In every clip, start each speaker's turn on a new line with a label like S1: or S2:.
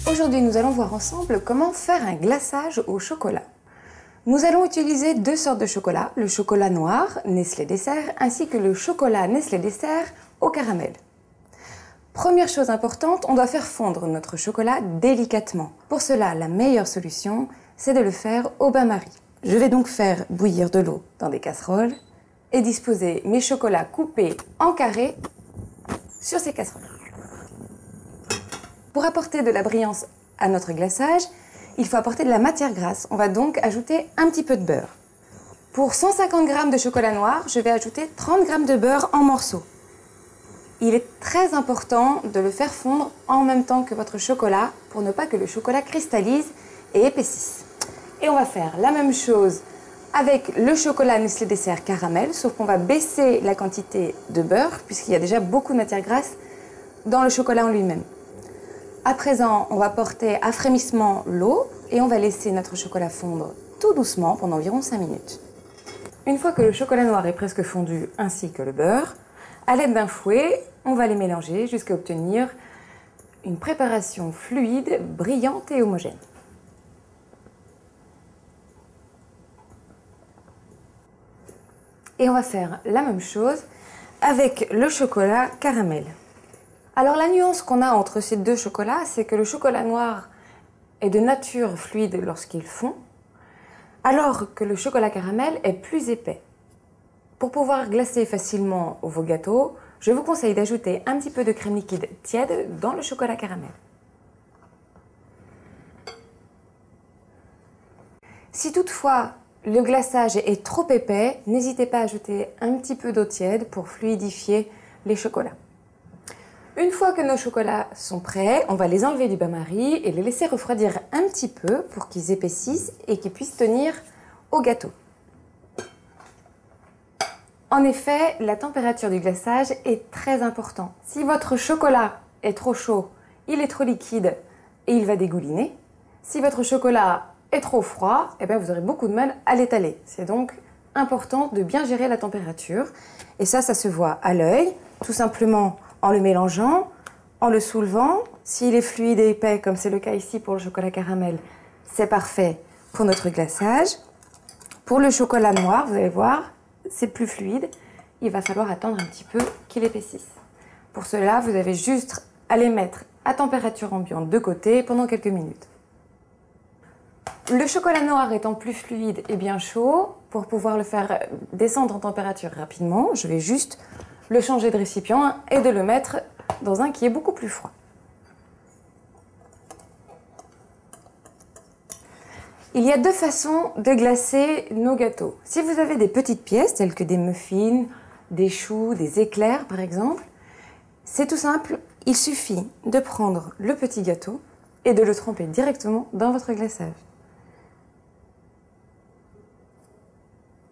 S1: Aujourd'hui, nous allons voir ensemble comment faire un glaçage au chocolat. Nous allons utiliser deux sortes de chocolat, le chocolat noir Nestlé Dessert ainsi que le chocolat Nestlé Dessert au caramel. Première chose importante, on doit faire fondre notre chocolat délicatement. Pour cela, la meilleure solution, c'est de le faire au bain-marie. Je vais donc faire bouillir de l'eau dans des casseroles et disposer mes chocolats coupés en carrés sur ces casseroles. Pour apporter de la brillance à notre glaçage, il faut apporter de la matière grasse. On va donc ajouter un petit peu de beurre. Pour 150 g de chocolat noir, je vais ajouter 30 g de beurre en morceaux. Il est très important de le faire fondre en même temps que votre chocolat pour ne pas que le chocolat cristallise et épaississe. Et on va faire la même chose avec le chocolat Nestlé Dessert caramel, sauf qu'on va baisser la quantité de beurre puisqu'il y a déjà beaucoup de matière grasse dans le chocolat en lui-même. À présent, on va porter à frémissement l'eau et on va laisser notre chocolat fondre tout doucement pendant environ 5 minutes. Une fois que le chocolat noir est presque fondu ainsi que le beurre, à l'aide d'un fouet, on va les mélanger jusqu'à obtenir une préparation fluide, brillante et homogène. Et on va faire la même chose avec le chocolat caramel. Alors la nuance qu'on a entre ces deux chocolats, c'est que le chocolat noir est de nature fluide lorsqu'il fond, alors que le chocolat caramel est plus épais. Pour pouvoir glacer facilement vos gâteaux, je vous conseille d'ajouter un petit peu de crème liquide tiède dans le chocolat caramel. Si toutefois le glaçage est trop épais, n'hésitez pas à ajouter un petit peu d'eau tiède pour fluidifier les chocolats. Une fois que nos chocolats sont prêts, on va les enlever du bain-marie et les laisser refroidir un petit peu pour qu'ils épaississent et qu'ils puissent tenir au gâteau. En effet, la température du glaçage est très importante. Si votre chocolat est trop chaud, il est trop liquide et il va dégouliner. Si votre chocolat est trop froid, vous aurez beaucoup de mal à l'étaler. C'est donc important de bien gérer la température. Et ça se voit à l'œil, tout simplement en le mélangeant, en le soulevant. S'il est fluide et épais, comme c'est le cas ici pour le chocolat caramel, c'est parfait pour notre glaçage. Pour le chocolat noir, vous allez voir, c'est plus fluide. Il va falloir attendre un petit peu qu'il épaississe. Pour cela, vous avez juste à les mettre à température ambiante de côté pendant quelques minutes. Le chocolat noir étant plus fluide et bien chaud, pour pouvoir le faire descendre en température rapidement, je vais juste le changer de récipient et de le mettre dans un qui est beaucoup plus froid. Il y a deux façons de glacer nos gâteaux. Si vous avez des petites pièces telles que des muffins, des choux, des éclairs par exemple, c'est tout simple, il suffit de prendre le petit gâteau et de le tremper directement dans votre glaçage.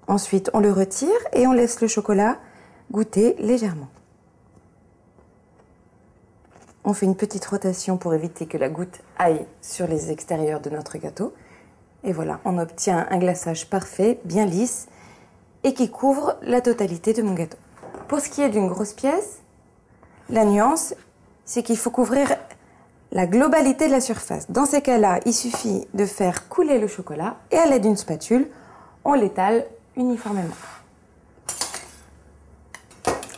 S1: Ensuite, on le retire et on laisse le chocolat goûter légèrement. On fait une petite rotation pour éviter que la goutte aille sur les extérieurs de notre gâteau. Et voilà, on obtient un glaçage parfait, bien lisse et qui couvre la totalité de mon gâteau. Pour ce qui est d'une grosse pièce, la nuance, c'est qu'il faut couvrir la globalité de la surface. Dans ces cas-là, il suffit de faire couler le chocolat et à l'aide d'une spatule, on l'étale uniformément.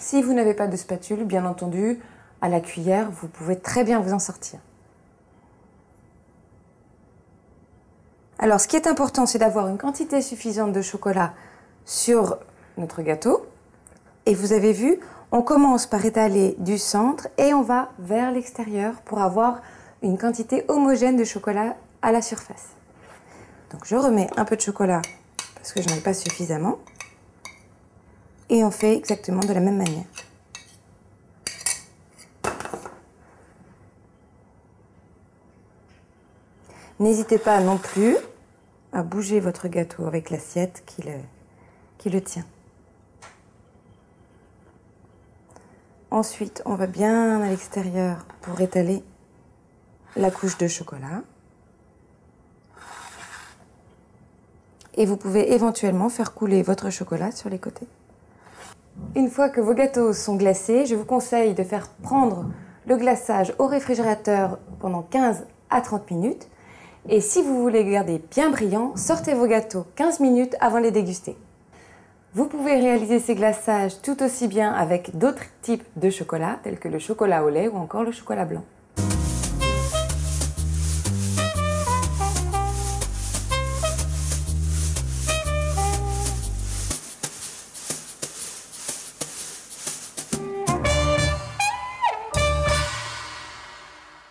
S1: Si vous n'avez pas de spatule, bien entendu, à la cuillère, vous pouvez très bien vous en sortir. Alors, ce qui est important, c'est d'avoir une quantité suffisante de chocolat sur notre gâteau. Et vous avez vu, on commence par étaler du centre et on va vers l'extérieur pour avoir une quantité homogène de chocolat à la surface. Donc, je remets un peu de chocolat parce que je n'en ai pas suffisamment. Et on fait exactement de la même manière. N'hésitez pas non plus à bouger votre gâteau avec l'assiette qui le tient. Ensuite, on va bien à l'extérieur pour étaler la couche de chocolat. Et vous pouvez éventuellement faire couler votre chocolat sur les côtés. Une fois que vos gâteaux sont glacés, je vous conseille de faire prendre le glaçage au réfrigérateur pendant 15 à 30 minutes. Et si vous voulez les garder bien brillants, sortez vos gâteaux 15 minutes avant de les déguster. Vous pouvez réaliser ces glaçages tout aussi bien avec d'autres types de chocolat, tels que le chocolat au lait ou encore le chocolat blanc.